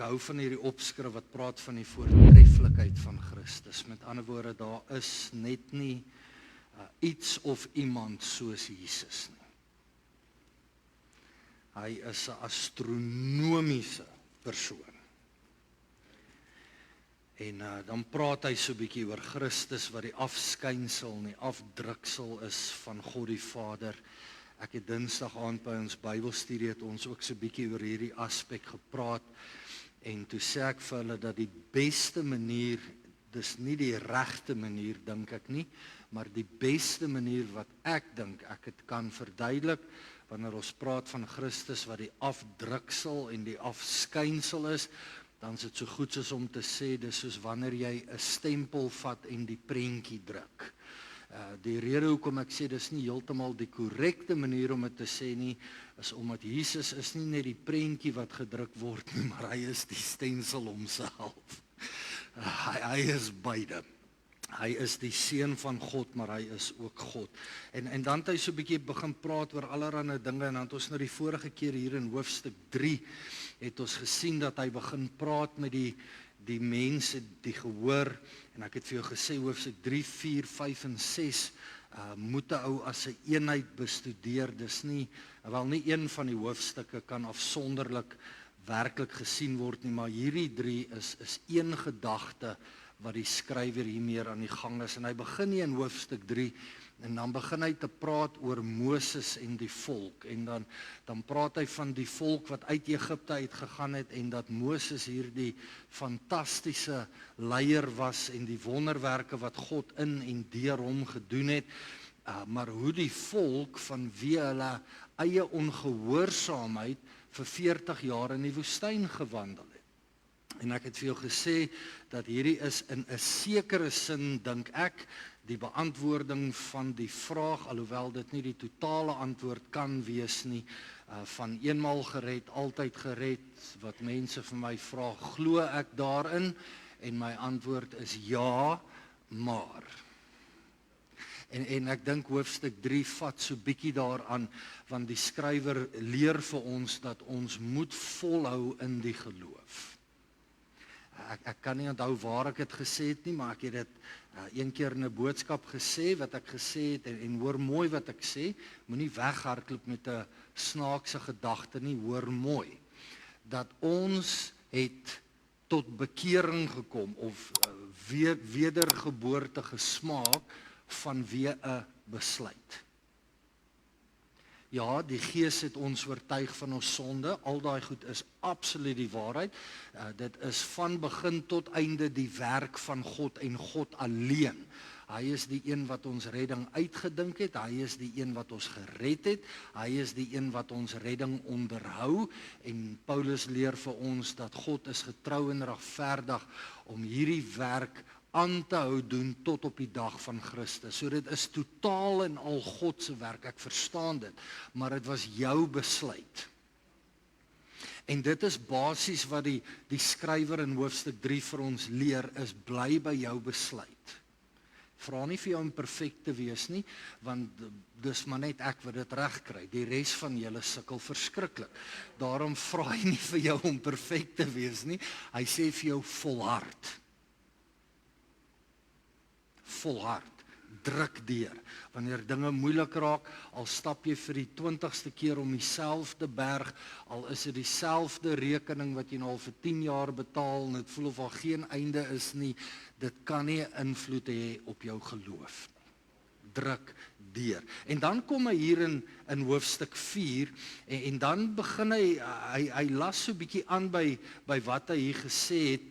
hou van hierdie opskrif wat praat van die voortreffelikheid van Christus. Met ander woorde, daar is net nie iets of iemand soos Jesus nie. Hy is 'n astronomiese persoon. En dan praat hy so 'n bietjie oor Christus wat die afskynsel en die afdruksel is van God die Vader. Ek het Dinsdag aand by ons Bybelstudie het ons ook so 'n bietjie oor hierdie aspek gepraat. En toe sê ek vir hulle dat die beste manier, dis nie die regte manier dink ek nie, maar die beste manier wat ek dink ek het kan verduidelik wanneer ons praat van Christus wat die afdruksel en die afskynsel is, dan is dit so goed soos om te sê, dis soos wanneer jy 'n stempel vat en die prentjie druk. Die rede hoekom ek sê dis nie heeltemal die korrekte manier om dit te sê nie, is omdat Jesus is nie net die prentjie wat gedruk word nie, maar hy is die stensel homself. Hy is beide. Hy is die seun van God, maar hy is ook God. En dan het hy so 'n bietjie begin praat oor allerlei dinge, en dan het ons nou die vorige keer hier in hoofstuk 3, het ons gesien dat hy begin praat met die mense, die gehoor, en ek het vir jou gesê, hoofstuk 3, 4, 5 en 6, moet 'n ou as 'n eenheid bestudeer. Dis nie, wel nie een van die hoofstukke kan afsonderlik werklik gesien word nie, maar hierdie 3 is een gedagte wat die skrywer hiermee aan die gang is. En hy begin hier in hoofstuk 3, en dan begin hy te praat oor Moses en die volk, en dan praat hy van die volk wat uit Egipte uitgegaan het, en dat Moses hierdie fantastiese leier was, en die wonderwerke wat God in en deur hom gedoen het, maar hoe die volk vanweë hulle eie ongehoorsaamheid vir 40 jaar in die woestyn gewandel het. En ek het vir jou gesê dat hierdie is in 'n sekere sin, dink ek, die beantwoording van die vraag, alhoewel dit nie die totale antwoord kan wees nie, van eenmaal gered, altyd gered, wat mense vir my vra, glo ek daarin? En my antwoord is ja, maar. En ek dink hoofstuk 3 vat so bietjie daaraan, want die skrywer leer vir ons dat ons moet volhou in die geloof. Ek kan nie onthou waar ek het gesê het nie, maar ek het dit een keer in 'n boodskap gesê, wat ek gesê het, en hoor mooi wat ek sê, moenie weghardloop met 'n snaakse gedagte nie, hoor mooi, dat ons het tot bekering gekom, of wedergeboorte gesmaak, vanweë 'n besluit. Ja, die Gees het ons oortuig van ons sonde, al daai goed is absoluut die waarheid. Dit is van begin tot einde die werk van God en God alleen. Hy is die een wat ons redding uitgedink het, hy is die een wat ons gered het, hy is die een wat ons redding onderhou, en Paulus leer vir ons dat God is getrou en regverdig om hierdie werk aan te hou doen tot op die dag van Christus. So dit is totaal en al God se werk, ek verstaan dit, maar dit was jou besluit. En dit is basies wat die skrywer in hoofstuk 3 vir ons leer, is bly by jou besluit. Vra nie vir jou om perfek te wees nie, want dis maar net ek wat dit reg kry. Die res van julle sukkel verskriklik. Daarom vra hy nie vir jou om perfek te wees nie. Hy sê vir jou volhard. Volhard, druk deur. Wanneer dinge moeilik raak, al stap jy vir die 20ste keer om dieselfde berg, al is dit dieselfde rekening wat jy nou al vir 10 jaar betaal, en dit voel of daar geen einde is nie, dit kan nie 'n invloed hê op jou geloof nie. Druk deur. En dan kom hy hier in hoofstuk 4, en dan begin hy las so 'n bietjie aan by wat hy hier gesê het,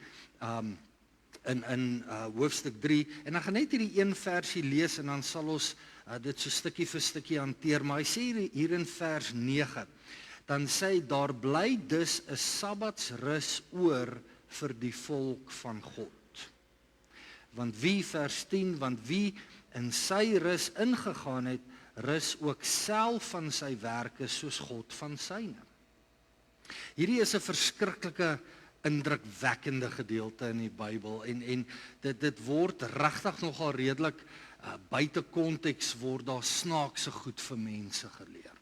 in hoofstuk 3, en ek gaan net hierdie een versie lees, en dan sal ons dit so stukkie vir stukkie hanteer, maar hy sê hier in vers 9, dan sê hy, daar bly dus 'n sabbatsrus oor vir die volk van God. Want vers 10, want wie in sy rus ingegaan het, rus ook self van sy werke soos God van syne. Hierdie is 'n verskriklike indrukwekkende gedeelte in die Bybel, en dit word regtig nogal redelik buite konteks word daar snaakse goed vir mense geleer.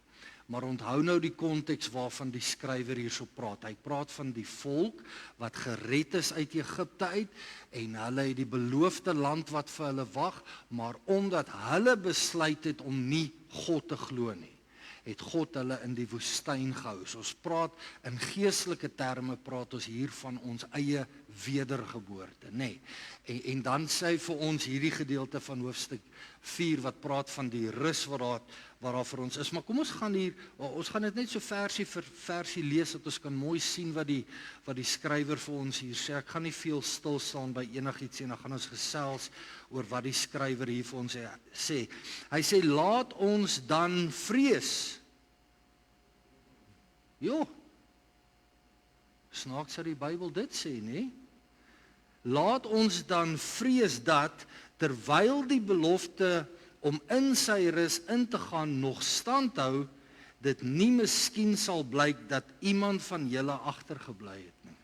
Maar onthou nou die konteks waarvan die skrywer hierso praat. Hy praat van die volk wat gered is uit Egipte uit en hulle het die beloofde land wat vir hulle wag, maar omdat hulle besluit het om nie God te glo nie, het God hulle in die woestyn gehou. So ons praat in geestelike terme, praat ons hier van ons eie wedergeboorte, nê. En dan sê hy vir ons hierdie gedeelte van hoofstuk 4 wat praat van die rus wat daar vir ons is. Maar kom ons gaan dit net so versie vir versie lees dat ons kan mooi sien wat die skrywer vir ons hier sê. Ek gaan nie veel stil staan by enigiets en dan gaan ons gesels oor wat die skrywer hier vir ons sê. Hy sê laat ons dan vrees. Jo. Snaaks dat die Bybel dit sê, nê? Laat ons dan vrees dat terwyl die belofte om in sy rus in te gaan nog stand hou, dit nie miskien sal blyk dat iemand van julle agtergebly het nie.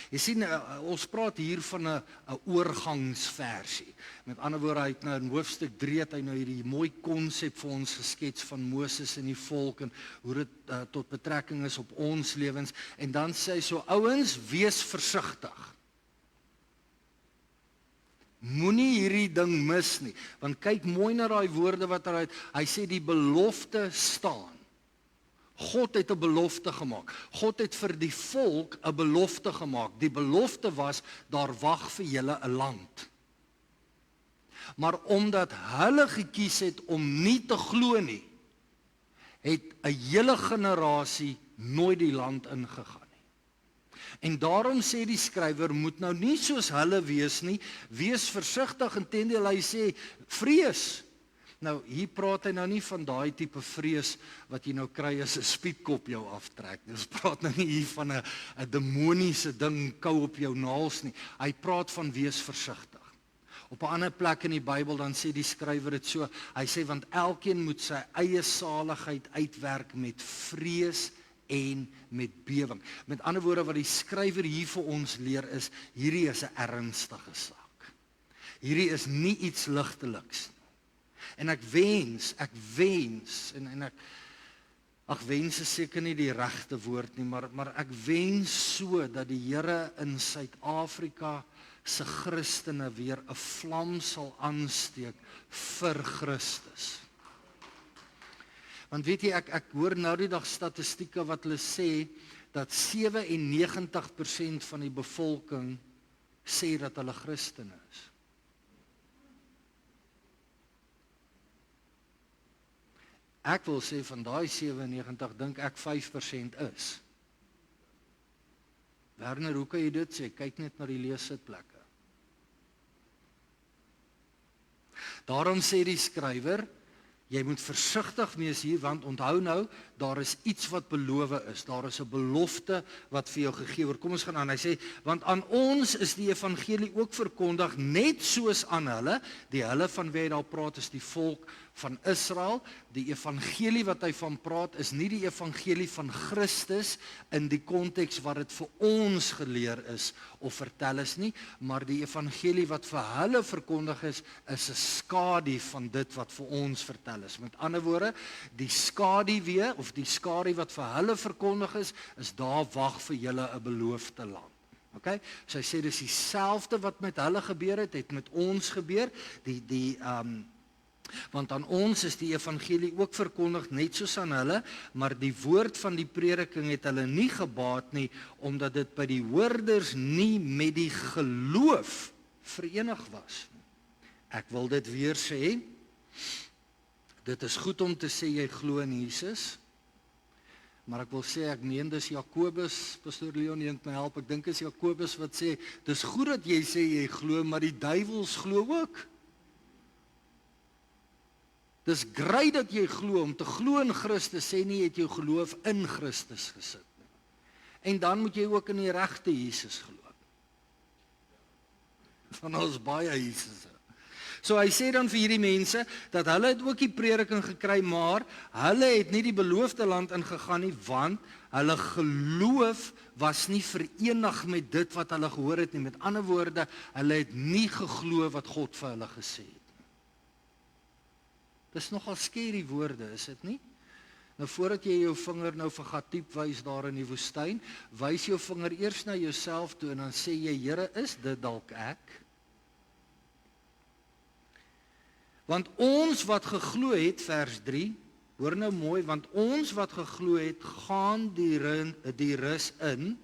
Jy sien, ons praat hier van 'n oorgangsversie. Met ander woorde, hy het nou in hoofstuk 3 het hy nou hierdie mooi konsep vir ons geskets van Moses en die volk en hoe dit tot betrekking is op ons lewens. En dan sê hy so, ouens, wees versigtig. Moenie hierdie ding mis nie, want kyk mooi na daai woorde wat hy sê die belofte staan. God het 'n belofte gemaak. God het vir die volk 'n belofte gemaak. Die belofte was, daar wag vir julle 'n land. Maar omdat hulle gekies het om nie te glo nie, het 'n hele generasie nooit die land ingegaan. En daarom sê die skrywer, moet nou nie soos hulle wees nie, wees versigtig, inteendeel hy sê, vrees. Nou, hier praat hy nou nie van daai tipe vrees wat jy nou kry as 'n spietkop jou aftrek. Ons praat nou nie hier van 'n demoniese ding kou op jou naels nie. Hy praat van wees versigtig. Op 'n ander plek in die Bybel dan sê die skrywer dit so, hy sê want elkeen moet sy eie saligheid uitwerk met vrees en met bewing. Met ander woorde wat die skrywer hier vir ons leer is, hierdie is 'n ernstige saak. Hierdie is nie iets ligteliks nie. En ek wens, en ek wens is seker nie die regte woord nie, maar ek wens so dat die Here in Suid-Afrika se Christene weer 'n vlam sal aansteek vir Christus. Want weet jy, ek hoor nou die dag statistieke wat hulle sê, dat 97% van die bevolking sê dat hulle Christene is. Ek wil sê van daai 97 dink ek 5% is. Werner, hoe kan jy dit sê? Kyk net na die leessitplekke. Daarom sê die skrywer, jy moet versigtig wees hier, want onthou nou, daar is iets wat beloof is. Daar is 'n belofte wat vir jou gegee word. Kom ons gaan aan. Hy sê, want aan ons is die evangelie ook verkondig, net soos aan hulle, die hulle van wie hy daar praat is die volk van Israel. Die evangelie wat hy van praat is nie die evangelie van Christus in die konteks wat dit vir ons geleer is of vertel is nie, maar die evangelie wat vir hulle verkondig is 'n skadu van dit wat vir ons vertel is. Met ander woorde, die skaduwee of die skadu wat vir hulle verkondig is daar wag vir julle 'n beloofde land. Okay? So hy sê dis dieselfde wat met hulle gebeur het met ons gebeur. Want aan ons is die evangelie ook verkondig net soos aan hulle, maar die woord van die prediking het hulle nie gebaat nie, omdat dit by die hoorders nie met die geloof verenig was. Ek wil dit weer sê, dit is goed om te sê jy glo in Jesus, maar ek wil sê, ek meen dis Jakobus, Pastor Leon het my help, ek dink is Jakobus wat sê, dis goed dat jy sê jy glo, maar die duiwels glo ook. Dis great dat jy glo, om te glo in Christus, sê nie, het jou geloof in Christus gesit nie. En dan moet jy ook in die regte Jesus glo. Van ons baie Jesusse. So hy sê dan vir hierdie mense, dat hulle het ook die prediking gekry, maar hulle het nie die beloofde land ingegaan nie, want hulle geloof was nie verenig met dit wat hulle gehoor het nie. Met ander woorde, hulle het nie geglo wat God vir hulle gesê het. Dis nogal scary woorde, is dit nie? Nou voordat jy jou vinger nou vir Gatiep wys daar in die woestyn, wys jou vinger eers na jouself toe en dan sê jy, Here, is dit dalk ek? Want ons wat geglo het, vers 3, hoor nou mooi, want ons wat geglo het, gaan die rus in,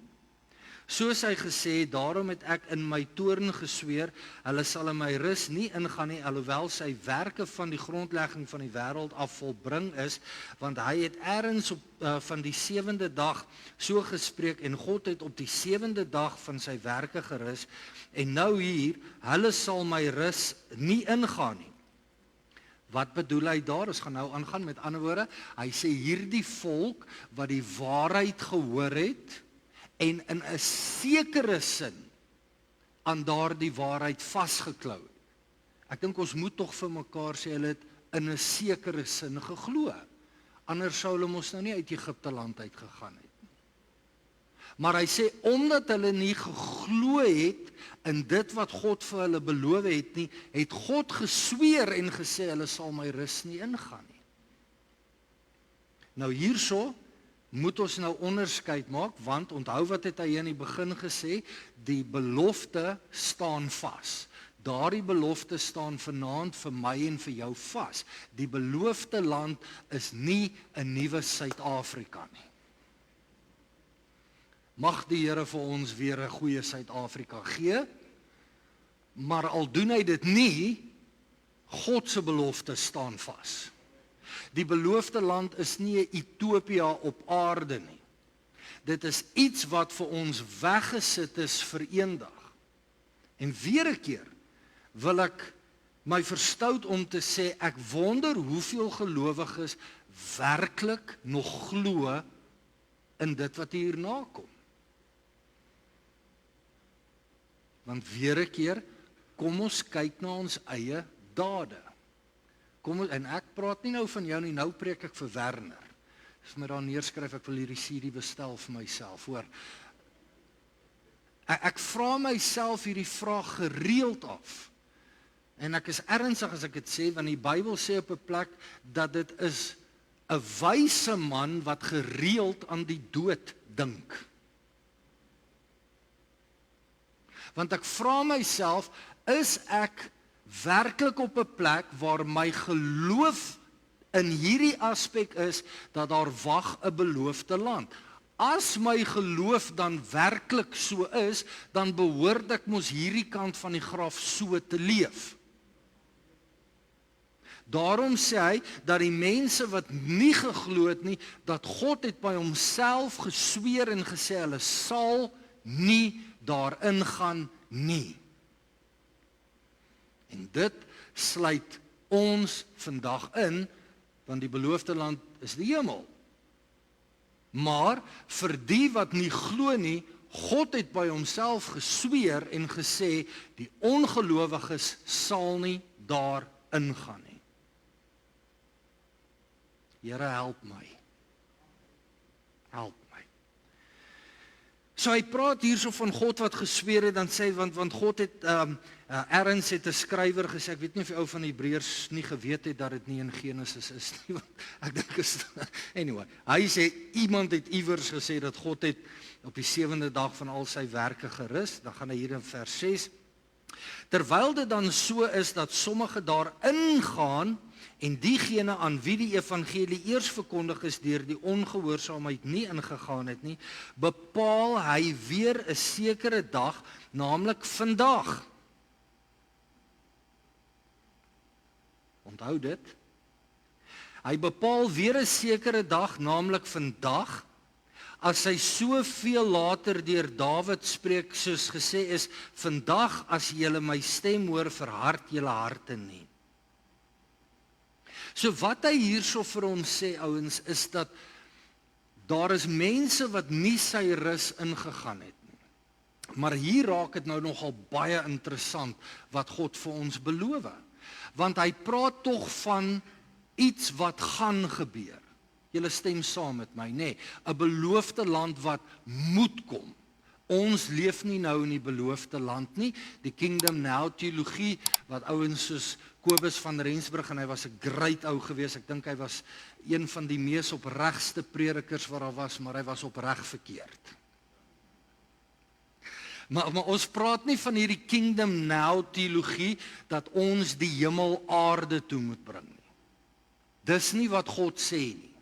soos hy gesê het, daarom het ek in my toorn gesweer, hulle sal in my rus nie ingaan nie, alhoewel sy werke van die grondlegging van die wêreld af volbring is, want hy het ergens van die 7de dag so gespreek, en God het op die 7de dag van sy werke gerus, en nou hier, hulle sal my rus nie ingaan nie. Wat bedoel hy daar? Ons gaan nou aangaan, met ander woorde, hy sê hierdie volk wat die waarheid gehoor het en in 'n sekere sin aan daardie waarheid vasgeklou het. Ek dink ons moet tog vir mekaar sê hulle het in 'n sekere sin geglo. Anders sou hulle mos nou nie uit Egipte land uit gegaan het. Maar hy sê, omdat hulle nie geglo het in dit wat God vir hulle beloof het nie, het God gesweer en gesê, hulle sal my rus nie ingaan nie. Nou hierso moet ons nou onderskeid maak, want onthou wat het hy in die begin gesê, die belofte staan vas. Daardie belofte staan vanaand vir my en vir jou vas. Die beloofde land is nie 'n nuwe Suid-Afrika nie. Mag die Here vir ons weer 'n goeie Suid-Afrika gee, maar al doen hy dit nie, God se belofte staan vas. Die beloofde land is nie 'n utopia op aarde nie. Dit is iets wat vir ons weggesit is vir eendag. En weer 'n keer wil ek my verstout om te sê, ek wonder hoeveel gelowiges werklik nog glo in dit wat hierna kom. Want weer 'n keer, kom ons kyk na ons eie dade. En ek praat nie nou van jou nie, nou preek ek vir Werner. As my daar neerskryf, ek wil hierdie CD bestel vir myself, hoor. Ek vra myself hierdie vraag gereeld af. En ek is ernstig as ek dit sê, want die Bybel sê op 'n plek, dat dit is 'n wyse man wat gereeld aan die dood dink. Want ek vra myself, is ek werklik op 'n plek waar my geloof in hierdie aspek is, dat daar wag 'n beloofde land? As my geloof dan werklik so is, dan behoort ek mos hierdie kant van die graf so te leef. Daarom sê hy, dat die mense wat nie geglo het nie, dat God het by homself gesweer en gesê, hulle sal nie daarin gaan nie. En dit sluit ons vandag in, want die beloofde land is die hemel. Maar vir die wat nie glo nie, God het by homself gesweer en gesê, die ongelowiges sal nie daarin gaan nie. Here, help my. Help my. So hy praat hierso van God wat gesweer het, dan sê hy, want God het, ergens het 'n skrywer gesê, ek weet nie of die ou van Hebreërs nie geweet het dat dit nie in Genesis is nie, want ek dink is, anyway, hy sê, iemand het iewers gesê dat God het op die 7de dag van al sy werke gerus, dan gaan hy hier in vers 6, terwyl dit dan so is dat sommige daarin gaan, en diegene aan wie die evangelie eers verkondig is deur die ongehoorsaamheid nie ingegaan het nie, bepaal hy weer 'n sekere dag, naamlik vandag. Onthou dit. Hy bepaal weer 'n sekere dag, naamlik vandag, as hy soveel later deur Dawid spreek, soos gesê is, vandag as julle my stem hoor, verhard julle harte nie. So wat hy hierso vir ons sê, ouens, is dat daar is mense wat nie sy rus ingegaan het nie. Maar hier raak dit nou nogal baie interessant wat God vir ons beloof. Want hy praat tog van iets wat gaan gebeur. Julle stem saam met my, nê? 'n beloofde land wat moet kom. Ons leef nie nou in die beloofde land nie. Die Kingdom Now teologie, wat ouens soos Kobus van Rensburg, en hy was 'n great ou gewees. Ek dink hy was een van die mees opregste predikers wat daar was, maar hy was opreg verkeerd. Maar ons praat nie van hierdie Kingdom Now teologie, dat ons die hemel aarde toe moet bring nie. Dis nie wat God sê nie.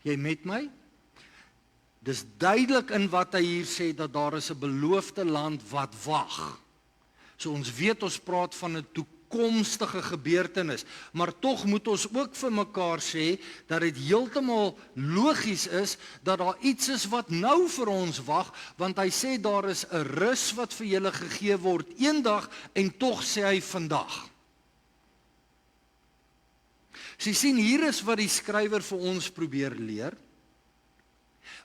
Jy met my? Dis duidelik in wat hy hier sê, dat daar is 'n beloofde land wat wag. So ons weet ons praat van 'n toekomstige gebeurtenis, maar tog moet ons ook vir mekaar sê, dat dit heeltemal logies is, dat daar iets is wat nou vir ons wag, want hy sê daar is 'n rus wat vir julle gegee word eendag, en tog sê hy vandag. So jy sien, hier is wat die skrywer vir ons probeer leer.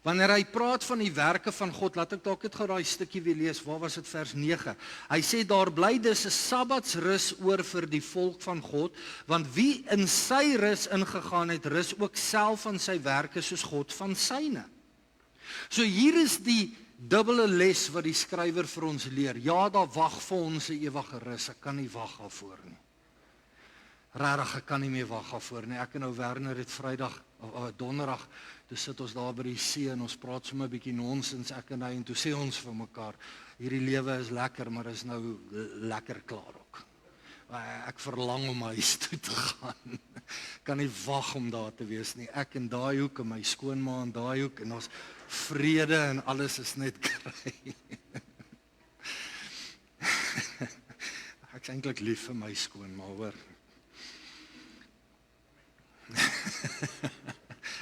Wanneer hy praat van die werke van God, laat ek dalk net gou daai stukkie weer lees. Waar was dit? Vers 9. Hy sê daar bly dus 'n Sabbatsrus oor vir die volk van God, want wie in sy rus ingegaan het, rus ook self van sy werke soos God van syne. So hier is die dubbele les wat die skrywer vir ons leer. Ja, daar wag vir ons 'n ewige rus. Ek kan nie wag daarvoor nie. Regtig, ek kan nie meer wag daarvoor nie. Ek en ou Werner het Vrydag of Donderdag, toe sit ons daar by die see en ons praat sommer 'n bietjie nonsens, ek en hy, en toe sê ons vir mekaar, hierdie lewe is lekker, maar is nou lekker klaar ook. Ek verlang om huis toe te gaan. Kan nie wag om daar te wees nie. Ek in daai hoek en my skoonma in daai hoek, en ons vrede en alles is net kry. Ek's eintlik lief vir my skoonma, hoor.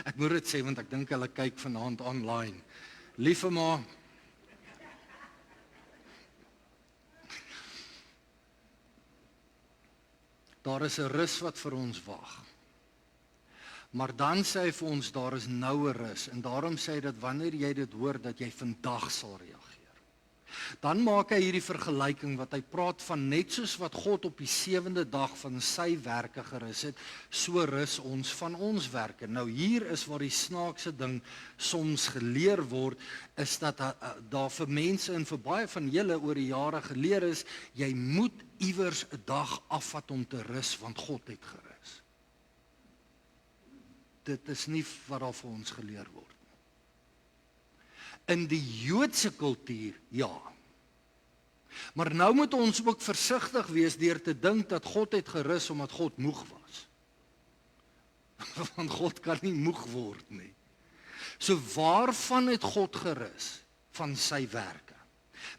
Ek moet dit sê, want ek dink hulle kyk vanaand online. Liewe ma, daar is 'n rus wat vir ons wag. Maar dan sê hy vir ons, daar is nou 'n rus, en daarom sê hy dat wanneer jy dit hoor, dat jy vandag sal reageer. Dan maak hy hierdie vergelyking wat hy praat van, net soos wat God op die 7de dag van sy werke gerus het, so rus ons van ons werke. Nou hier is waar die snaakse ding soms geleer word, is dat daar vir mense en vir baie van julle oor die jare geleer is, jy moet iewers 'n dag afvat om te rus, want God het gerus. Dit is nie wat daar vir ons geleer word. In die Joodse kultuur, ja. Maar nou moet ons ook versigtig wees deur te dink dat God het gerus omdat God moeg was. Want God kan nie moeg word nie. So waarvan het God gerus? Van sy werke.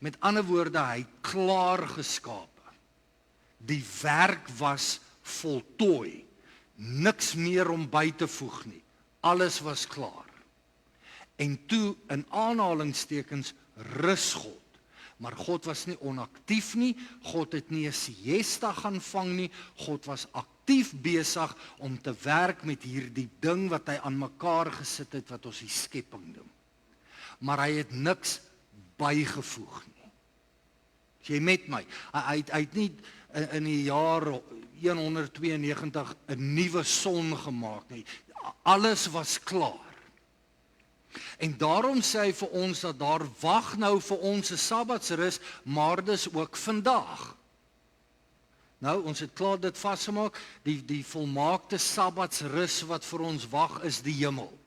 Met ander woorde, hy het klaar geskape. Die werk was voltooi. Niks meer om by te voeg nie. Alles was klaar. En toe, in aanhalingstekens, rus God. Maar God was nie onaktief nie, God het nie 'n siesta gaan vang nie, God was aktief besig om te werk met hierdie ding wat hy aan mekaar gesit het, wat ons die skepping noem. Maar hy het niks bygevoeg nie. Is jy met my? Hy het nie in die jaar 192 'n nuwe son gemaak nie. Alles was klaar. En daarom sê hy vir ons dat daar wag nou vir ons 'n Sabbatsrus, maar dis ook vandag. Nou, ons het klaar dit vasgemaak, die volmaakte Sabbatsrus wat vir ons wag is die hemel.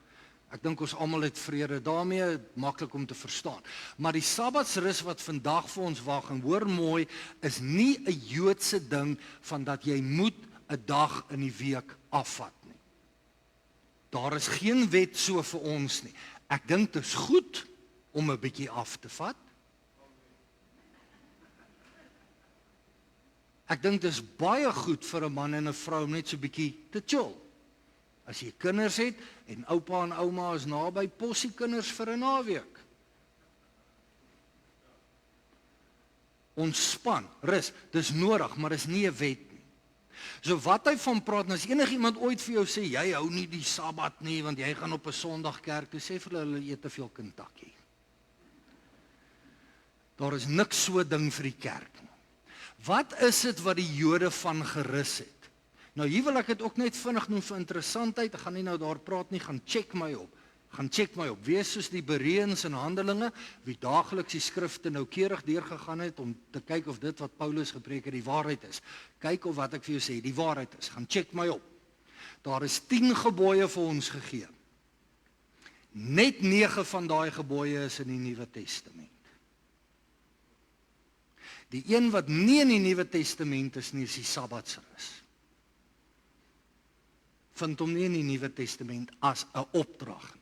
Ek dink ons almal het vrede daarmee, maklik om te verstaan. Maar die Sabbatsrus wat vandag vir ons wag, en hoor mooi, is nie 'n Joodse ding van dat jy moet 'n dag in die week afvat nie. Daar is geen wet so vir ons nie. Ek dink dit is goed om 'n bietjie af te vat. Ek dink dit is baie goed vir 'n man en 'n vrou om net so 'n bietjie te chill. As jy kinders het en oupa en ouma is naby, possie kinders vir 'n naweek. Ontspan, rus, dis nodig, maar dis nie 'n wet nie. So wat hy van praat, en as enigiemand ooit vir jou sê, jy hou nie die Sabbat nie, want jy gaan op 'n Sondag kerk, toe sê vir hulle eet te veel Kentucky. Daar is niks so ding vir die kerk nie. Wat is dit wat die Jode van gerus het? Nou hier wil ek dit ook net vinnig noem vir interessantheid, ek gaan nie nou daar praat nie, gaan check my op. Gaan check my op. Wees soos die Bereëns in Handelinge, wie daagliks die skrifte noukeurig deurgegaan het om te kyk of dit wat Paulus gepreek het die waarheid is. Kyk of wat ek vir jou sê die waarheid is. Gaan check my op. Daar is 10 gebooie vir ons gegee. Net 9 van daai gebooie is in die Nuwe Testament. Die een wat nie in die Nuwe Testament is nie, is die Sabbatsrus. Vind hom nie in die Nuwe Testament as 'n opdrag nie.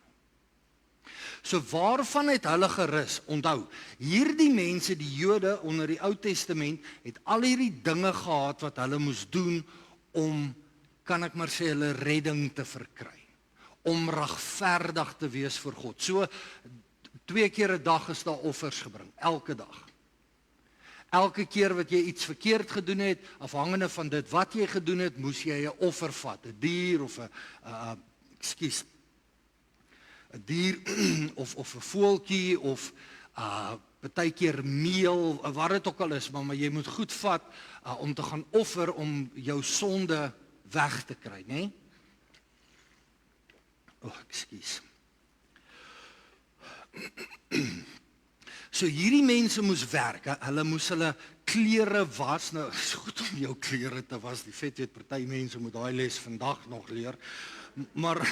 So waarvan het hulle gerus? Onthou, hierdie mense, die Jode onder die Ou Testament, het al hierdie dinge gehad wat hulle moes doen om, kan ek maar sê, hulle redding te verkry. Om regverdig te wees voor God. So 2 keer 'n dag is daar offers gebring, elke dag. Elke keer wat jy iets verkeerd gedoen het, afhangende van dit wat jy gedoen het, moes jy 'n offer vat, 'n dier of 'n dier of 'n voeltjie of partykeer meel, wat dit ook al is, maar jy moet goed vat om te gaan offer om jou sonde weg te kry, né? Ekskuus. So hierdie mense moes werk, hulle moes hulle klere was. Nou, is goed om jou klere te was. Die vet weet, party mense moet daai les vandag nog leer. Maar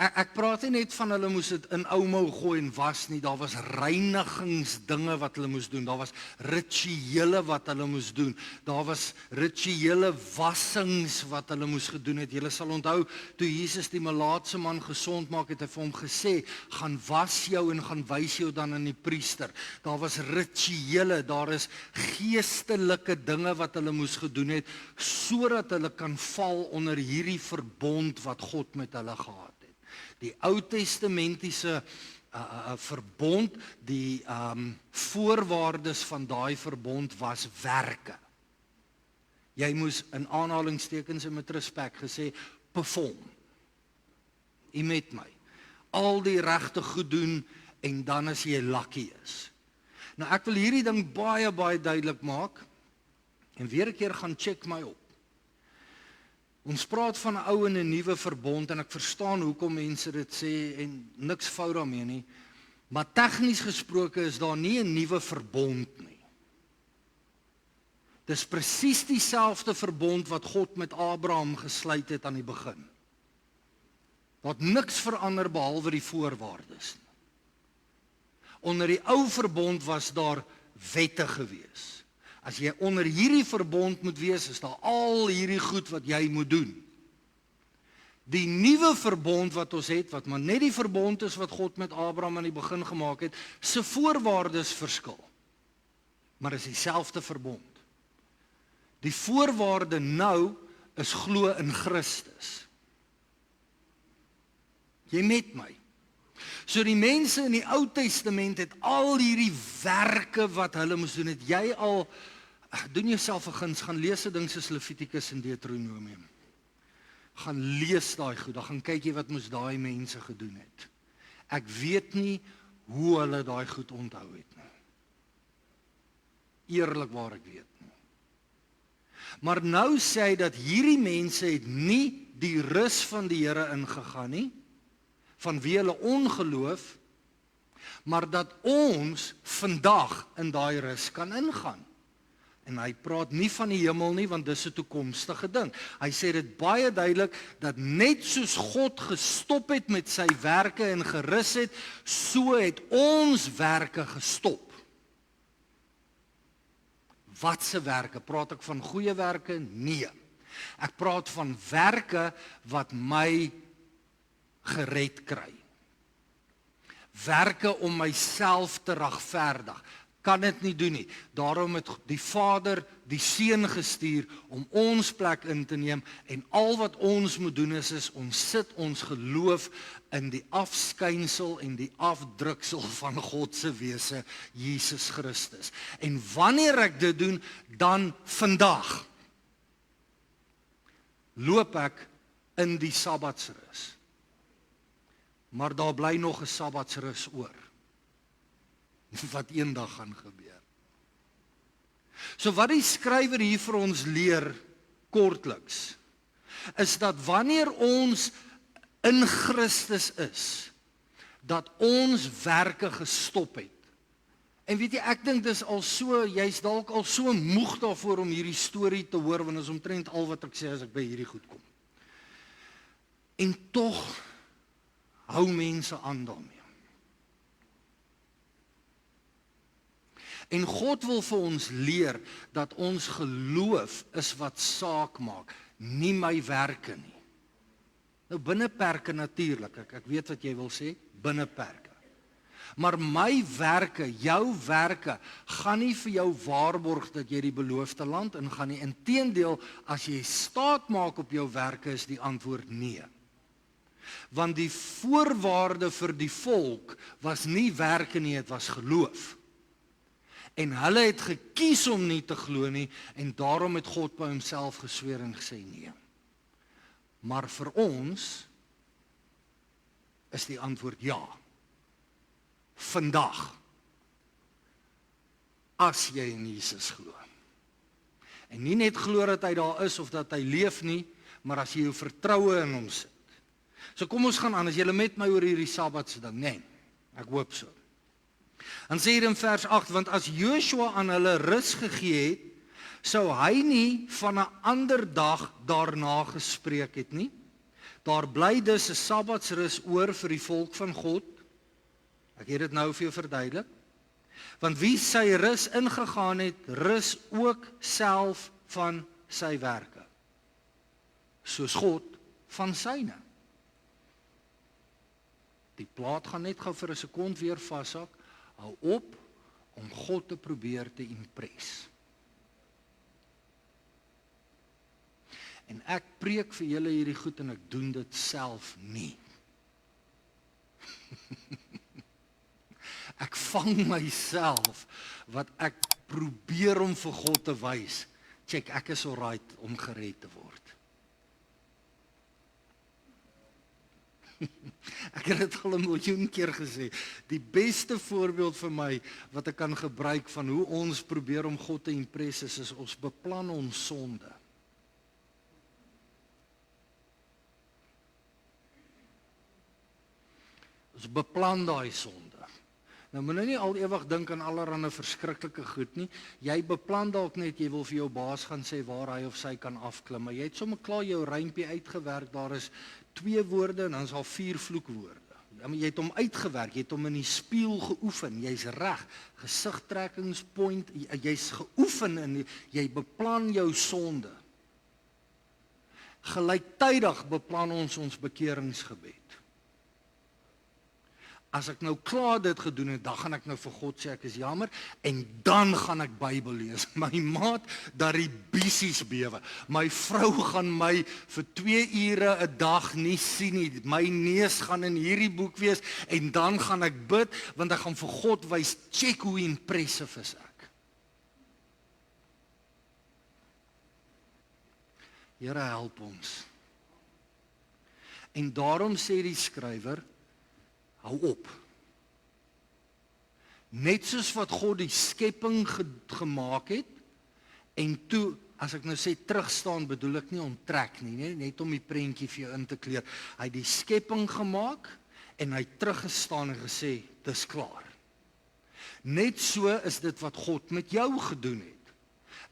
ek praat nie net van hulle moes dit in oumou gooi en was nie. Daar was reinigingsdinge wat hulle moes doen. Daar was rituele wat hulle moes doen. Daar was rituele wassings wat hulle moes gedoen het. Julle sal onthou, toe Jesus die malaatse man gesond maak, het hy vir hom gesê, gaan was jou en gaan wys jou dan aan die priester. Daar was rituele, daar is geestelike dinge wat hulle moes gedoen het, sodat hulle kan val onder hierdie verbond wat God met hulle gehad het. Die Ou Testamentiese verbond, die voorwaardes van daai verbond was werke. Jy moes in aanhalingstekens en met respek gesê, perform. Jy met my. Al die regte goed doen en dan as jy lucky is. Nou ek wil hierdie ding baie duidelik maak en weer 'n keer gaan check my op. Ons praat van 'n ou en 'n nuwe verbond en ek verstaan hoekom mense dit sê en niks fout daarmee nie. Maar tegnies gesproke is daar nie 'n nuwe verbond nie. Dis presies dieselfde verbond wat God met Abraham gesluit het aan die begin. Daar het niks verander behalwe die voorwaardes nie. Onder die ou verbond was daar wette gewees. As jy onder hierdie verbond moet wees, is daar al hierdie goed wat jy moet doen. Die nuwe verbond wat ons het, wat maar net die verbond is wat God met Abraham aan die begin gemaak het, se voorwaardes verskil. Maar is dieselfde verbond. Die voorwaarde nou is glo in Christus. Jy met my. So die mense in die Ou Testament het al hierdie werke wat hulle moes doen, het jy al, doen jouself 'n guns, gaan lees 'n ding soos Levitikus en Deuteronomium. Gaan lees daai goed, dan gaan kyk jy wat moes daai mense gedoen het. Ek weet nie hoe hulle daai goed onthou het nie. Eerlikwaar ek weet nie. Maar nou sê hy dat hierdie mense het nie die rus van die Here ingegaan nie, vanweë hulle ongeloof, maar dat ons vandag in daai rus kan ingaan. En hy praat nie van die hemel nie, want dis 'n toekomstige ding. Hy sê dit baie duidelik, dat net soos God gestop het met sy werke en gerus het, so het ons werke gestop. Wat se werke? Praat ek van goeie werke? Nee. Ek praat van werke wat my gered kry. Werke om myself te regverdig. Kan dit nie doen nie. Daarom het die Vader die Seun gestuur om ons plek in te neem en al wat ons moet doen is ons sit ons geloof in die afskynsel en die afdruksel van God se wese, Jesus Christus. En wanneer ek dit doen, dan vandag loop ek in die Sabbatsrus. Maar daar bly nog 'n Sabbatsrus oor. Wat eendag gaan gebeur. So wat die skrywer hier vir ons leer, kortliks, is dat wanneer ons in Christus is, dat ons werke gestop het. En weet jy, ek dink dis al so, jy's dalk al so moeg daarvoor om hierdie storie te hoor, want dit is omtrent al wat ek sê as ek by hierdie goed kom. En tog hou mense aan daarmee. En God wil vir ons leer dat ons geloof is wat saak maak, nie my werke nie. Nou binne perke natuurlik, ek weet wat jy wil sê, binne perke. Maar my werke, jou werke, gaan nie vir jou waarborg dat jy die beloofde land ingaan nie. Inteendeel, as jy staat maak op jou werke, is die antwoord nee. Want die voorwaarde vir die volk was nie werke nie, het was geloof. En hulle het gekies om nie te glo nie, en daarom het God by homself gesweer en gesê nee. Maar vir ons is die antwoord ja. Vandag, as jy in Jesus glo. En nie net glo dat hy daar is of dat hy leef nie, maar as jy jou vertroue in hom sit. So kom ons gaan aan, as julle met my oor hierdie Sabbatse ding, nee, ek hoop so. Dan sê hier in vers 8, want as Joshua aan hulle rus gegee het, sou hy nie van 'n ander dag daarna gespreek het nie. Daar bly dus 'n Sabbatsrus oor vir die volk van God. Ek het dit nou vir jou verduidelik. Want wie sy rus ingegaan het, rus ook self van sy werke. Soos God van syne. Die plaat gaan net gou vir 'n sekond weer vashak. Hou op om God te probeer te impres. En ek preek vir julle hierdie goed en ek doen dit self nie. Ek vang myself wat ek probeer om vir God te wys. Check, ek is alright om gered te word. Ek het dit al 1 miljoen keer gesê. Die beste voorbeeld vir my wat ek kan gebruik van hoe ons probeer om God te impres is ons beplan ons sonde. Ons beplan daai sonde. Nou moet nie al ewig dink aan allerlei verskriklike goed nie. Jy beplan dalk net jy wil vir jou baas gaan sê waar hy of sy kan afklim, maar jy het sommer klaar jou rympie uitgewerk. Daar is 2 woorde en dan is al 4 vloekwoorde. Jy het hom uitgewerk, jy het hom in die spieël geoefen. Jy's reg. Gesigtrekkingspoint, jy's geoefen en jy beplan jou sonde. Gelyktydig beplan ons bekeringsgebed. As ek nou klaar dit gedoen het, dan gaan ek nou vir God sê ek is jammer en dan gaan ek Bybel lees. My maat, dat die bissies bewe. My vrou gaan my vir 2 ure 'n dag nie sien nie. My neus gaan in hierdie boek wees en dan gaan ek bid want ek gaan vir God wys, check hoe impressive is ek. Here help ons. En daarom sê die skrywer, hou op. Net soos wat God die skepping gemaak het, en toe, as ek nou sê terugstaan, bedoel ek nie onttrek nie, net om die prentjie vir jou in te kleur. Hy het die skepping gemaak, en hy het teruggestaan en gesê, dis klaar. Net so is dit wat God met jou gedoen het.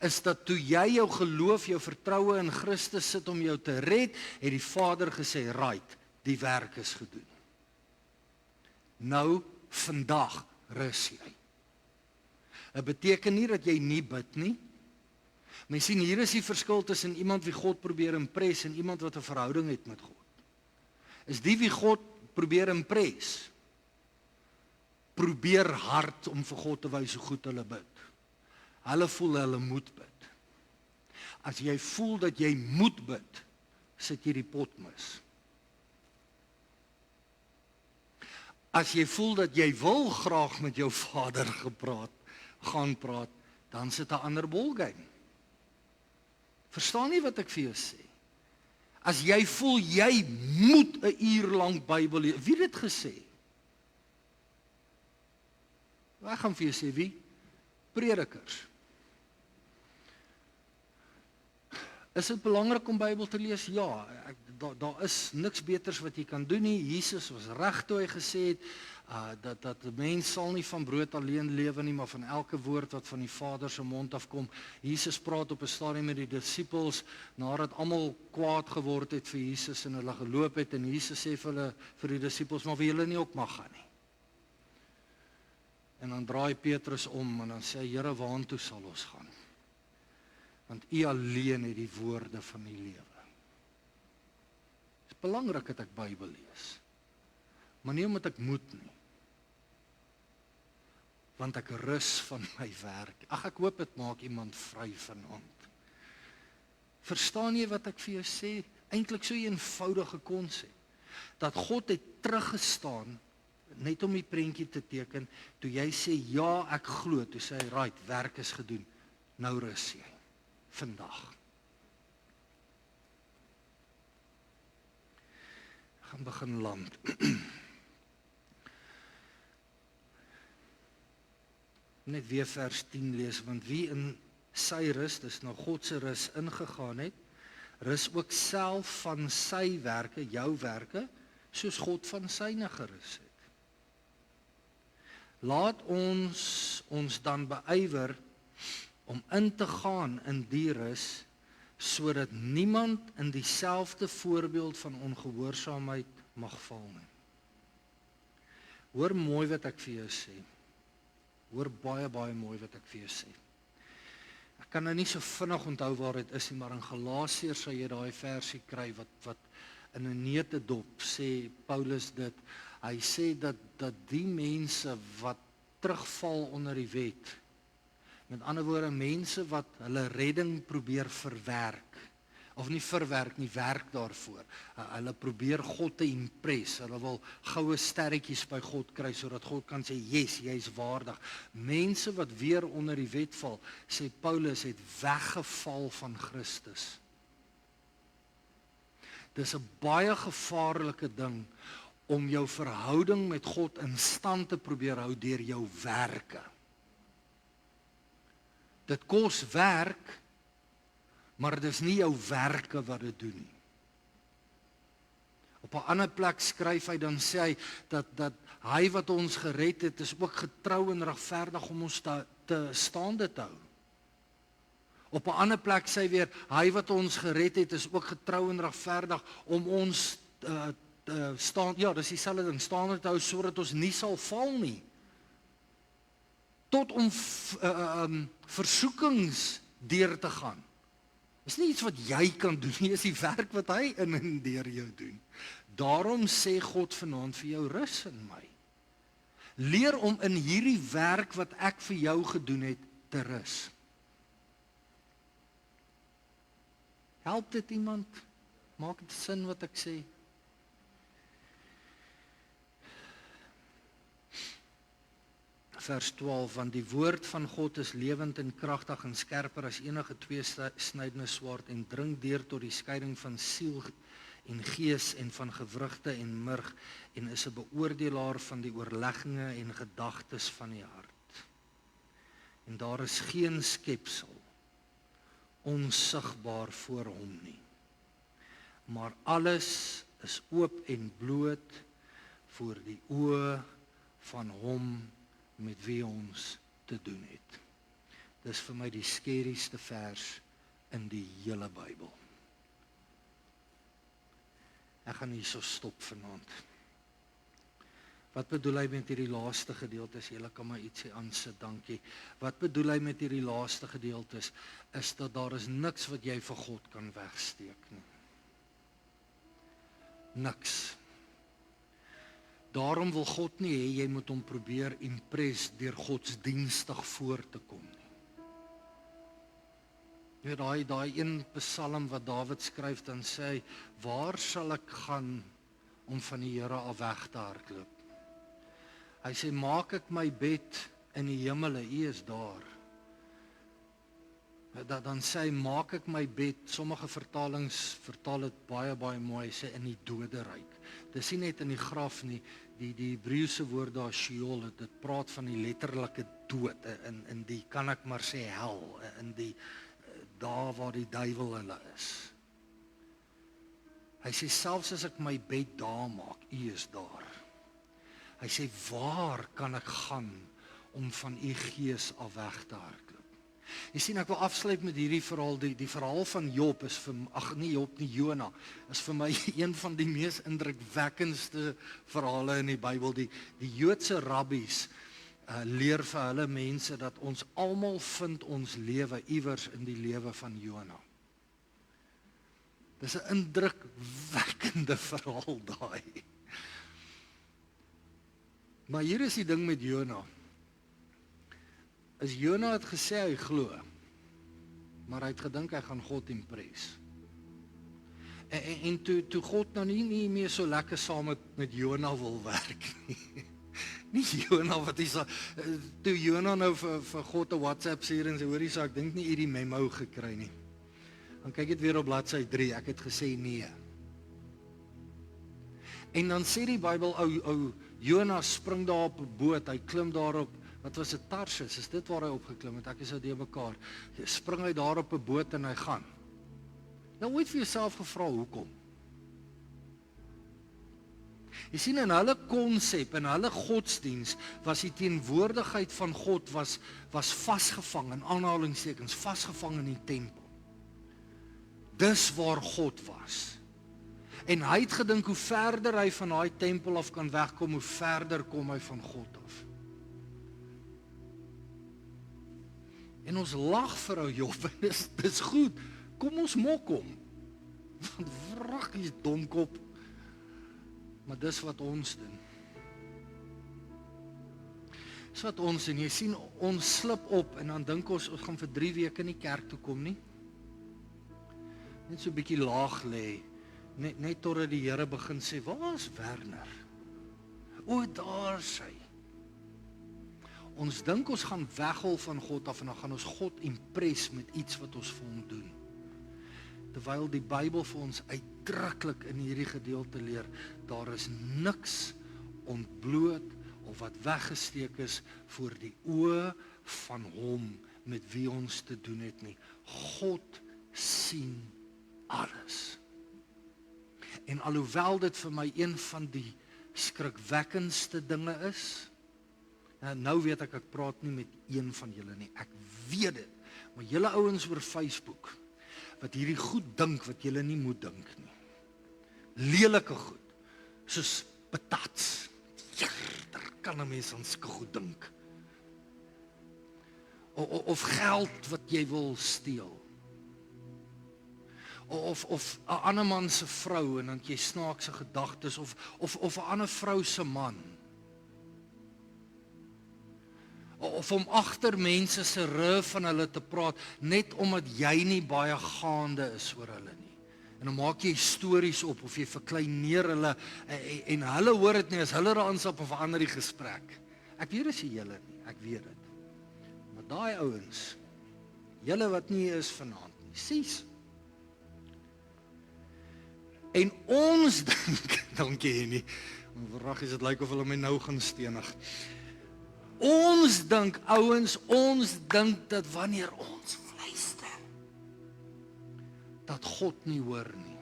Is dat toe jy jou geloof, jou vertroue in Christus sit om jou te red, het die Vader gesê, right, die werk is gedoen. Nou, vandag, rus jy. Dit beteken nie dat jy nie bid nie. Mens sien, hier is die verskil tussen iemand wie God probeer impres en iemand wat 'n verhouding het met God. Is die wie God probeer impres, probeer hard om vir God te wys hoe goed hulle bid. Hulle voel hulle moet bid. As jy voel dat jy moet bid, sit jy die pot mis. As jy voel dat jy wil graag met jou Vader gaan praat, dan sit 'n ander ballgame. Verstaan nie wat ek vir jou sê? As jy voel jy moet 'n uur lank Bybel lees, wie het dit gesê? Ek gaan vir jou sê wie? Predikers. Is dit belangrik om Bybel te lees? Ja, daar is niks beters wat jy kan doen nie. Jesus was reg toe hy gesê het, dat 'n mens sal nie van brood alleen lewe nie, maar van elke woord wat van die Vader se mond afkom. Jesus praat op 'n stadium met die disippels, nadat almal kwaad geword het vir Jesus en hulle geloop het, en Jesus sê vir die disippels, maar wie julle nie ook mag gaan nie. En dan draai Petrus om en dan sê hy, Here, waartoe sal ons gaan? Want U alleen het die woorde van die lewe. Het is belangrik dat ek Bybel lees. Maar nie omdat ek moet nie. Want ek rus van my werk. Ag, ek hoop dit maak iemand vry vanaand. Verstaan jy wat ek vir jou sê? Eintlik so 'n eenvoudige konsep. Dat God het teruggestaan, net om die prentjie te teken, toe jy sê, ja, ek glo, toe sê hy, right, werk is gedoen, nou rus jy. Vandag. Ek gaan begin land. Net weer vers 10 lees, want wie in sy rus, dis nou God se rus ingegaan het, rus ook self van sy werke, jou werke, soos God van syne gerus het. Laat ons dan beywer om in te gaan in die rus, sodat niemand in dieselfde voorbeeld van ongehoorsaamheid mag val nie. Hoor mooi wat ek vir jou sê. Hoor baie, baie mooi wat ek vir jou sê. Ek kan nou nie so vinnig onthou waar dit is nie, maar in Galasiërs sal jy daai versie kry wat in 'n neutedop sê Paulus dit. Hy sê dat die mense wat terugval onder die wet, met ander woorde, mense wat hulle redding probeer verwerk, of nie verwerk nie, werk daarvoor. Hulle probeer God te impress, hulle wil goue sterretjies by God kry, sodat God kan sê, yes, jy is waardig. Mense wat weer onder die wet val, sê Paulus, het weggeval van Christus. Dis 'n baie gevaarlike ding, om jou verhouding met God in stand te probeer hou deur jou werke. Dit kos werk, maar dit is nie jou werke wat dit doen nie. Op 'n ander plek skryf hy, dan sê hy, dat hy wat ons gered het, is ook getrou en regverdig om ons te staande te hou. Op 'n ander plek sê hy weer, hy wat ons gered het, is ook getrou en regverdig om ons dis dieselfde ding, staande te hou, sodat ons nie sal val nie. Tot om versoekings deur te gaan. Is nie iets wat jy kan doen nie, is die werk wat hy in en deur jou doen. Daarom sê God vanaand vir jou, rus in my. Leer om in hierdie werk wat ek vir jou gedoen het, te rus. Help dit iemand? Maak dit sin wat ek sê? Vers 12, want die woord van God is lewend en kragtig en skerper as enige tweesnydende swaard en dring deur tot die skeiding van siel en gees en van gewrigte en murg en is 'n beoordelaar van die oorlegginge en gedagtes van die hart. En daar is geen skepsel onsigbaar voor hom nie. Maar alles is oop en bloot voor die oë van hom met wie ons te doen het. Dis vir my die skerrieste vers in die hele Bybel. Ek gaan hierso stop vanaand. Wat bedoel hy met hierdie laaste gedeeltes? Julle kan maar ietsie aansit, dankie. Wat bedoel hy met hierdie laaste gedeeltes? Is dat daar is niks wat jy vir God kan wegsteek nie. Niks. Daarom wil God nie hê jy moet hom probeer impress deur godsdienstig voor te kom nie. Jy weet daai een Psalm wat Dawid skryf, dan sê hy, waar sal ek gaan om van die Here af weg te hardloop? Hy sê, maak ek my bed in die hemele, U is daar. Dan sê hy, maak ek my bed, sommige vertalings vertaal dit baie, baie mooi, sê in die doderyk. Dis nie net in die graf nie, die Hebreëse woord daar, Sheol, dit praat van die letterlike dood, in die, kan ek maar sê, hel, in die daar waar die duiwel hulle is. Hy sê, selfs as ek my bed daar maak, U is daar. Hy sê, waar kan ek gaan om van U gees af weg te hardloop? Jy sien, ek wil afsluit met hierdie verhaal, die verhaal van Job is nie Job nie, Jona, is vir my een van die mees indrukwekkendste verhale in die Bybel. Die Joodse rabbies leer vir hulle mense dat ons almal vind ons lewe iewers in die lewe van Jona. Dis 'n indrukwekkende verhaal daai. Maar hier is die ding met Jona. Jona het gesê hy glo, maar hy het gedink hy gaan God impress. En toe God nou nie meer so lekker saam met Jona wil werk nie. Nie Jona wat is, toe Jona nou vir God 'n WhatsApp stuur en sê, hoorie so, ek dink nie hierdie memo gekry nie. Dan kyk dit weer op bladsy 3, ek het gesê nee. En dan sê die Bybel, ou Jona spring daar op 'n boot, hy klim daarop, wat was dit, Tarsus, is dit waar hy opgeklim het, ek is nou mekaar, spring hy daar op 'n boot en hy gaan. Nou ooit vir jouself gevra, hoekom? Jy sien, in hulle konsep, in hulle godsdiens, was die teenwoordigheid van God was vasgevang, in aanhalingstekens, vasgevang in die tempel. Dis waar God was. En hy het gedink, hoe verder hy van daai tempel af kan wegkom, hoe verder kom hy van God af. En ons lag vir ou Job, en dis goed, kom ons mok hom. Want wrak is domkop, maar dis wat ons doen. Dis wat ons doen, jy sien, ons slip op, en dan dink ons gaan vir 3 weke nie kerk toe kom nie. Net so 'n bietjie laag lê, net totdat die Here begin sê, waar is Werner? O, daar sy. Ons dink ons gaan weghol van God af en dan gaan ons God impress met iets wat ons vir hom doen. Terwyl die Bybel vir ons uitdruklik in hierdie gedeelte leer, daar is niks ontbloot of wat weggesteek is voor die oë van hom met wie ons te doen het nie. God sien alles. En alhoewel dit vir my een van die skrikwekkendste dinge is, nou weet ek praat nie met een van julle nie, ek weet dit, maar julle ouens oor Facebook, wat hierdie goed dink wat julle nie moet dink nie, lelike goed, soos patats, daar kan 'n mens aan sulke goed dink, of geld wat jy wil steel, of 'n ander man se vrou, en dan jy snaakse gedagtes, of 'n ander vrou se man, of om agter mense se rug van hulle te praat, net omdat jy nie baie gaande is oor hulle nie. En dan maak jy stories op, of jy verkleineer hulle, en hulle hoor dit nie, as hulle daar aanstap, of verander die gesprek. Ek weet dis nie julle nie, ek weet dit. Maar daai ouens, julle wat nie is vanaand nie, sies. En ons dink, dankie nie, verrag is dit lyk of hulle my nou gaan stenig. Ons dink, ouens, ons dink dat wanneer ons fluister, dat God nie hoor nie.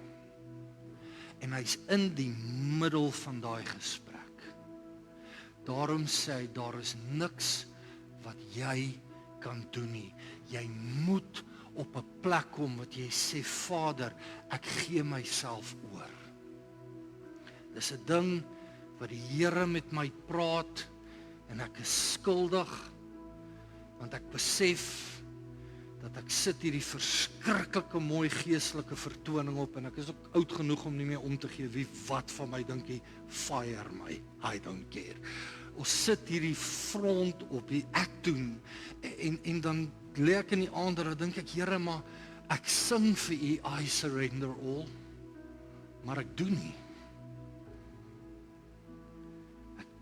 En hy's in die middel van daai gesprek. Daarom sê hy, daar is niks wat jy kan doen nie. Jy moet op 'n plek kom wat jy sê, Vader, ek gee myself oor. Dis 'n ding wat die Here met my praat, en ek is skuldig, want ek besef dat ek sit hierdie verskriklike mooi geestelike vertoning op, en ek is ook oud genoeg om nie meer om te gee wie wat van my dink jy, fire my, I don't care. Ons sit hierdie front op, die ek doen, en dan lê ek in die aand, dan dink ek, Here, maar ek sing vir U, I surrender all, maar ek doen nie.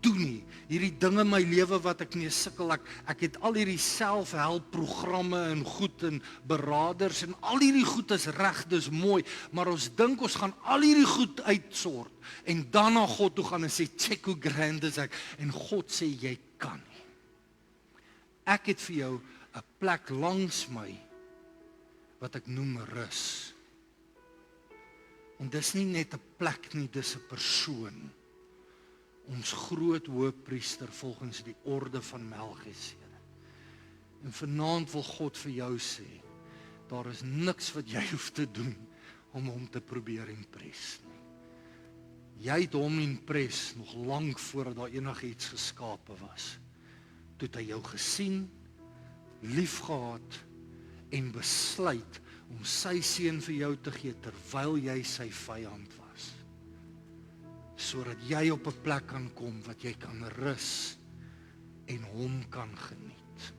Doen nie, hierdie dinge in my lewe wat ek mee sukkel, ek het al hierdie self-help programme en goed en beraders en al hierdie goed is reg, dis mooi, maar ons dink ons gaan al hierdie goed uitsort en dan na God toe gaan en sê, check hoe grand is ek, en God sê, jy kan nie. Ek het vir jou 'n plek langs my wat ek noem rus. En dis nie net 'n plek nie, dis 'n persoon. Ons groot hoëpriester volgens die orde van Melchisedek. En vanaand wil God vir jou sê, daar is niks wat jy hoef te doen om hom te probeer impress nie. Jy het hom impress nog lank voordat daar enigiets geskape was. Toe het hy jou gesien, liefgehad en besluit om sy seun vir jou te gee terwyl jy sy vyand was. Sodat jy op 'n plek kan kom wat jy kan rus en hom kan geniet.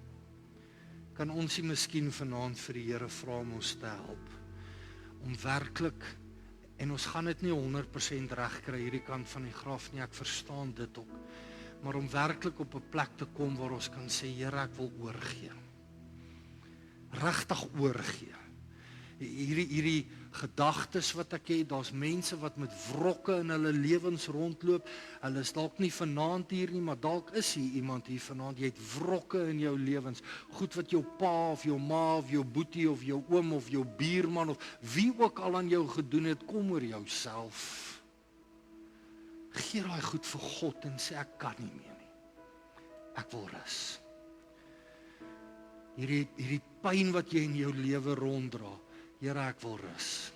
Kan ons nie miskien vanaand vir die Here vra om ons te help om werklik, en ons gaan dit nie 100% reg kry hierdie kant van die graf nie, ek verstaan dit ook, maar om werklik op 'n plek te kom waar ons kan sê, Here, ek wil oorgee. Regtig oorgee. Hierdie gedagtes wat ek het, daar's mense wat met wrokke in hulle lewens rondloop. Hulle is dalk nie vanaand hier nie, maar dalk is hier iemand hier vanaand. Jy het wrokke in jou lewens. Goed wat jou pa of jou ma of jou boetie of jou oom of jou buurman of wie ook al aan jou gedoen het, kom oor jouself. Gee daai goed vir God en sê ek kan nie meer nie. Ek wil rus. Hierdie pyn wat jy in jou lewe ronddra, Here, ek wil rus.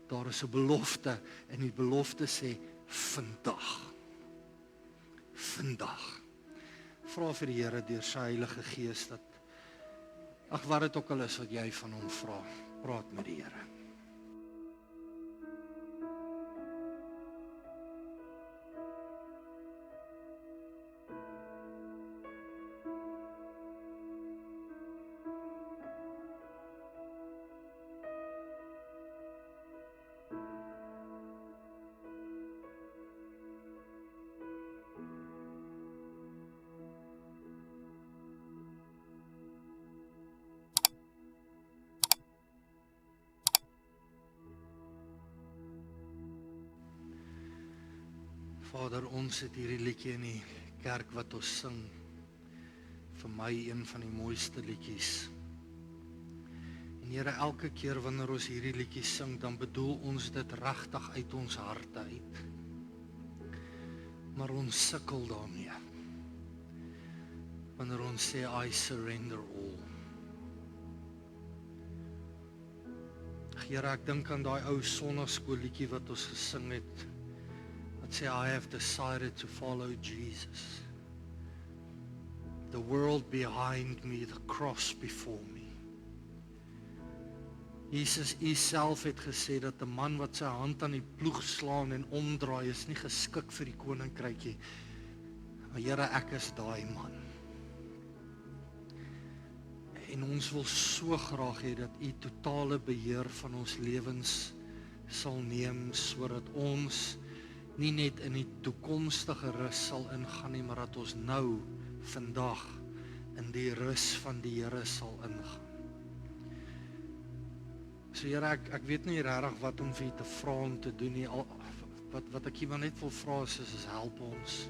Daar is 'n belofte en die belofte sê vandag. Vra vir die Here deur sy Heilige Gees dat wat dit ook al is wat jy van hom vra, praat met die Here. Vader, ons het hierdie liedjie in die kerk wat ons sing, vir my een van die mooiste liedjies. En Here, elke keer wanneer ons hierdie liedjie sing, dan bedoel ons dit regtig uit ons harte uit. Maar ons sukkel daarmee. Wanneer ons sê, I surrender all. Here, ek dink aan daai ou sonnaskoolliedjie wat ons gesing het, wat sê, I have decided to follow Jesus. The world behind me, the cross before me. Jesus, U self het gesê dat 'n man wat sy hand aan die ploeg slaan en omdraai is nie geskik vir die koninkrykie. Maar Here, ek is daai man. En ons wil so graag hê dat U totale beheer van ons lewens sal neem, sodat ons nie net in die toekomstige rus sal ingaan nie, maar dat ons nou, vandag, in die rus van die Here sal ingaan. So Here, ek weet nie regtig wat om vir U te vra om te doen nie. Wat ek hier net wil vra is help ons.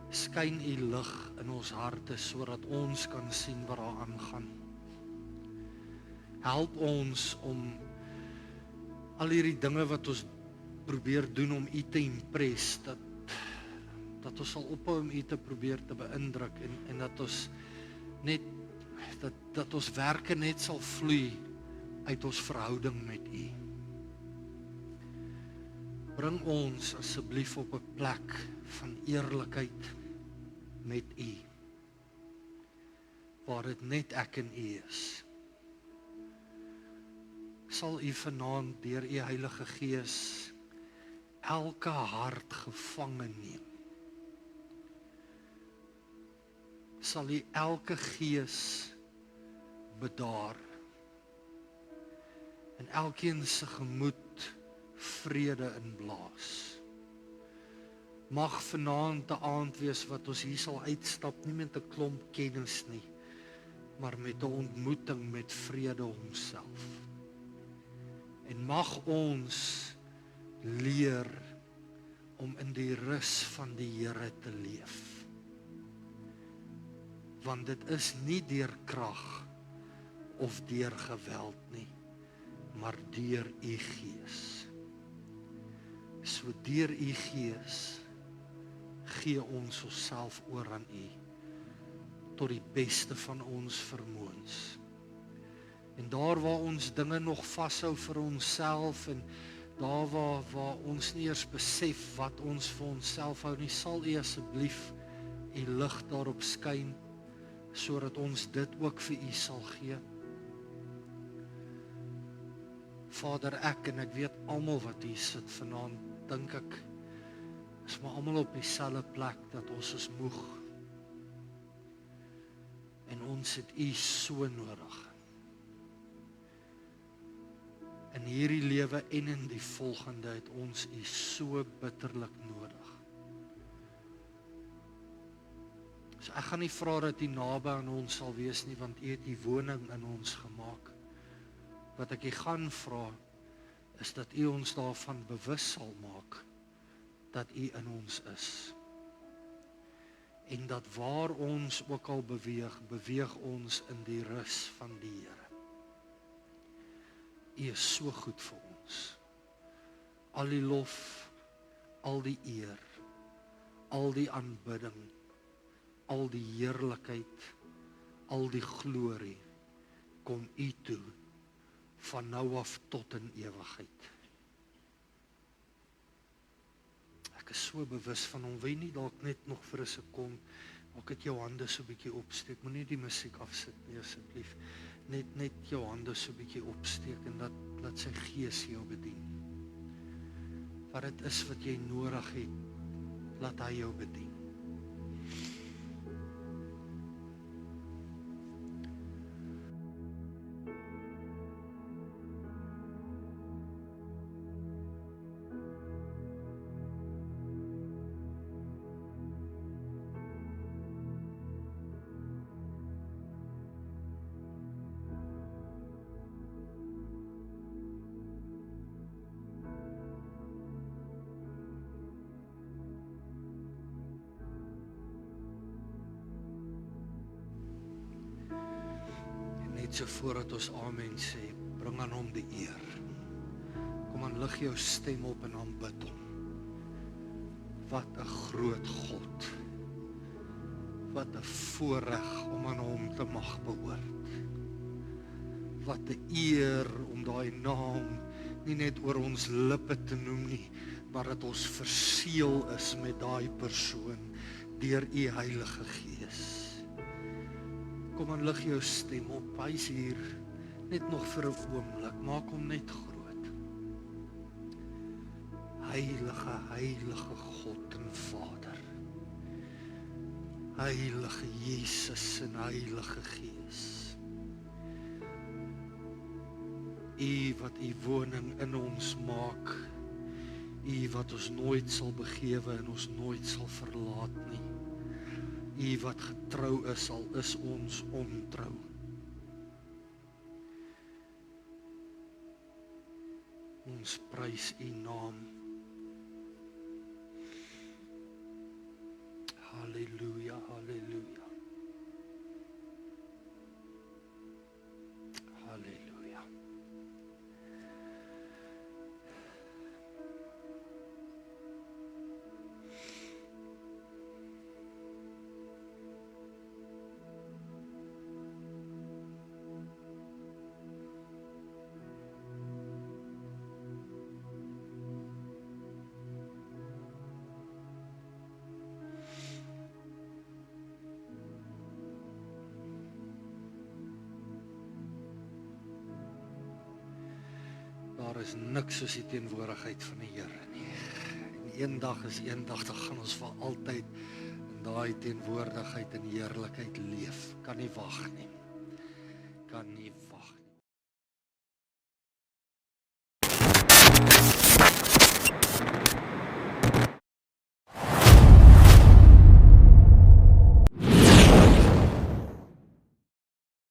Skyn U lig in ons harte sodat ons kan sien wat daar aangaan. Help ons om al hierdie dinge wat ons probeer doen om U te impress, dat ons sal ophou om U te probeer te beïndruk en dat ons net dat ons werke net sal vloei uit ons verhouding met U. Bring ons asseblief op 'n plek van eerlikheid met U, waar dit net ek en U is. Sal U vanaand deur U Heilige Gees elke hart gevange neem. Sal U elke gees bedaar en elkeen se gemoed vrede inblaas. Mag vanaand 'n aand wees wat ons hier sal uitstap, nie met 'n klomp kennis nie, maar met 'n ontmoeting met vrede homself. En mag ons leer om in die rus van die Here te leef. Want dit is nie deur krag of deur geweld nie, maar deur u Gees. So deur u Gees gee ons onsself oor aan u, tot die beste van ons vermoëns. En daar waar ons dinge nog vashou vir onsself, en daar waar ons nie eers besef wat ons vir onsself hou nie, sal u asseblief u lig daarop skyn, sodat ons dit ook vir u sal gee. Vader, ek weet almal wat hier sit vanaand, dink ek, is maar almal op dieselfde plek, dat ons is moeg. En ons het u so nodig. In hierdie lewe en in die volgende het ons u so bitterlik nodig. So ek gaan nie vra dat u naby aan ons sal wees nie, want u het die woning in ons gemaak. Wat ek u gaan vra, is dat u ons daarvan bewus sal maak, dat u in ons is. En dat waar ons ook al beweeg ons in die rus van die Here. U is so goed vir ons. Al die lof, al die eer, al die aanbidding, al die heerlikheid, al die glorie, kom u toe, van nou af tot in ewigheid. Ek is so bewus van hom, wil nie dalk net nog vir 'n sekonde, maak het jou hande so bietjie opsteek, moenie die musiek afsit nie asseblief, net jou hande so bietjie opsteek, en dat sy Gees jou bedien. Wat dit is wat jy nodig het, laat hy jou bedien. Net so voordat ons amen sê, bring aan hom die eer. Kom aan, lig jou stem op en aanbid hom. Wat 'n groot God. Wat 'n voorreg om aan hom te mag behoort. Wat 'n eer om daai naam nie net oor ons lippe te noem nie, maar dat ons verseël is met daai persoon deur u Heilige Gees. Kom aan, lig jou stem op, hy is hier, net nog vir 'n oomblik, maak hom net groot. Heilige, heilige God en Vader, Heilige Jesus en Heilige Gees, u wat u woning in ons maak, u wat ons nooit sal begewe en ons nooit sal verlaat nie, u wat getrou is, al is ons ontrou. Ons prys u naam. Halleluja, halleluja. Halleluja. Daar is niks soos die teenwoordigheid van die Here nie. En eendag is eendag, dan gaan ons vir altyd in daai teenwoordigheid en heerlikheid leef. Kan nie wag nie. Kan nie wag nie.